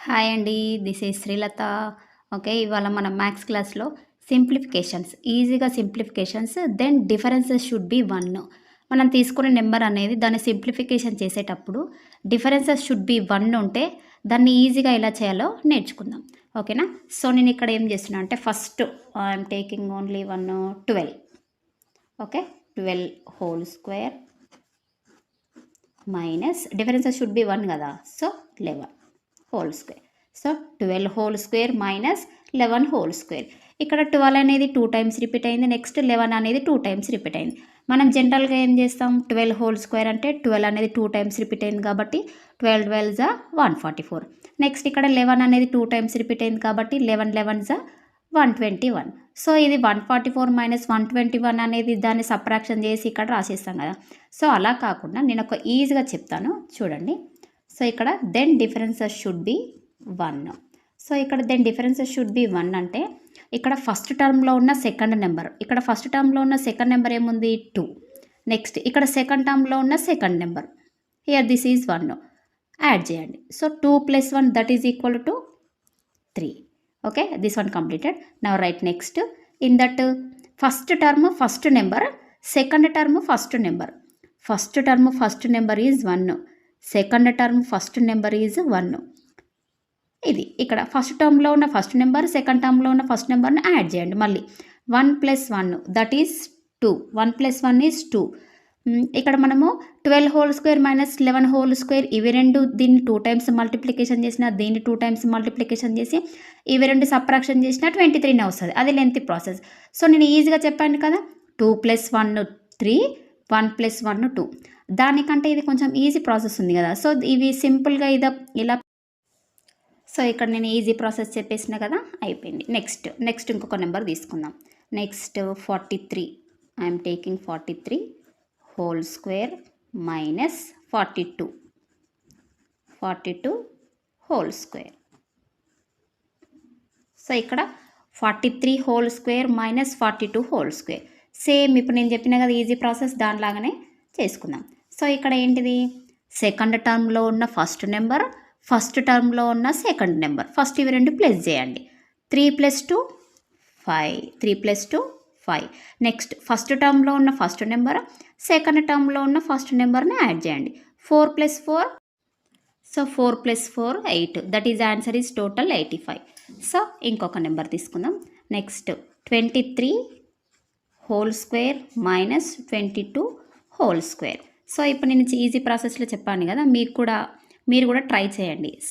Hi అండి. This is Srilatha. Okay. ఇవాళ మన మ్యాథ్స్ క్లాస్‌లో సింప్లిఫికేషన్స్, ఈజీగా simplifications, then differences should be 1. మనం తీసుకునే నెంబర్ అనేది దాన్ని సింప్లిఫికేషన్ చేసేటప్పుడు డిఫరెన్సెస్ షుడ్ బి 1 ఉంటే దాన్ని ఈజీగా ఎలా చేయాలో నేర్చుకుందాం. ఓకేనా? సో, నేను ఇక్కడ ఏం చేస్తున్నా అంటే first I'm taking only 12. Okay. 12 whole square minus differences should be 1 కదా. So, 11 whole square. So 12 whole square minus 11 whole square. ఇక్కడ 12 అనేది 2 టైమ్స్ రిపీట్ అయింది. నెక్స్ట్ 11 అనేది 2 టైమ్స్ రిపీట్ అయింది. మనం జనరల్గా ఏం చేస్తాం, 12 హోల్ స్క్వేర్ అంటే 12 అనేది 2 టైమ్స్ రిపీట్ అయింది కాబట్టి 12 12 జా 144. నెక్స్ట్ ఇక్కడ 11 అనేది 2 టైమ్స్ రిపీట్ అయింది కాబట్టి 11 11 జా 121. సో ఇది 144 మైనస్ 121 అనేది దాన్ని సబ్ట్రాక్షన్ చేసి ఇక్కడ రాసేస్తాం కదా. సో అలా కాకుండా నేను ఒక ఈజీగా చెప్తాను చూడండి. సో ఇక్కడ then differences should be 1. So ఇక్కడ దెన్ డిఫరెన్సెస్ షుడ్ బి 1 అంటే ఇక్కడ ఫస్ట్ టర్మ్లో ఉన్న సెకండ్ నెంబర్, ఇక్కడ ఫస్ట్ టర్మ్లో ఉన్న సెకండ్ నెంబర్ ఏముంది 2. నెక్స్ట్ ఇక్కడ సెకండ్ టర్మ్లో ఉన్న second number here this is 1 add చేయండి. So 2 + 1 that is equal to 3. Okay, this one completed. Now write next in that first term first number, second term first number. First term first number is 1, second term first number is 1. ఇది ఇక్కడ first టర్మ్లో ఉన్న first number, second టర్మ్లో ఉన్న first నెంబర్ని add చేయండి. మళ్ళీ 1 + 1 that is 2. 1 + 1 is 2. ఇక్కడ మనము 12 whole square minus 11 whole square ఇవి రెండు దీన్ని 2 టైమ్స్ మల్టిప్లికేషన్ చేసిన, దీన్ని 2 టైమ్స్ మల్టిప్లికేషన్ చేసి ఇవి రెండు సబ్ట్రాక్షన్ చేసిన 23 వస్తుంది. అది లెంతీ ప్రాసెస్. సో నేను ఈజీగా చెప్పాను కదా, 2 + 1 3, 1 + 1 2. దానికంటే ఇది కొంచెం ఈజీ ప్రాసెస్ ఉంది కదా. సో ఇవి సింపుల్గా ఇలా సో ఇక్కడ నేను ఈజీ ప్రాసెస్ చెప్పేసిన కదా, అయిపోయింది. నెక్స్ట్ ఇంకొక నెంబర్ తీసుకుందాం. Next 43. I'm taking 43 whole square minus 42 whole square. So ఇక్కడ 43 whole square minus 42 whole square. Same ఇప్పుడు నేను చెప్పిన కదా ఈజీ ప్రాసెస్, దానిలాగానే చేసుకుందాం. సో ఇక్కడ ఏంటిది, సెకండ్ టర్మ్లో ఉన్న ఫస్ట్ నెంబర్, ఫస్ట్ టర్మ్లో ఉన్న సెకండ్ నెంబర్. ఫస్ట్ ఇవి రెండు ప్లస్ చేయండి. 3 + 2 5, 3 + 2 5. నెక్స్ట్ ఫస్ట్ టర్మ్లో ఉన్న ఫస్ట్ నెంబర్, సెకండ్ టర్మ్లో ఉన్న ఫస్ట్ నెంబర్ని యాడ్ చేయండి. 4 + 4, so 4 + 4 8. That is answer is total 85. So ఇంకొక నెంబర్ తీసుకుందాం. Next 23 whole square minus 22 whole square. So ఇప్పుడు నేను ఈజీ ప్రాసెస్లో చెప్పాను కదా, మీరు కూడా ట్రై చేయండి.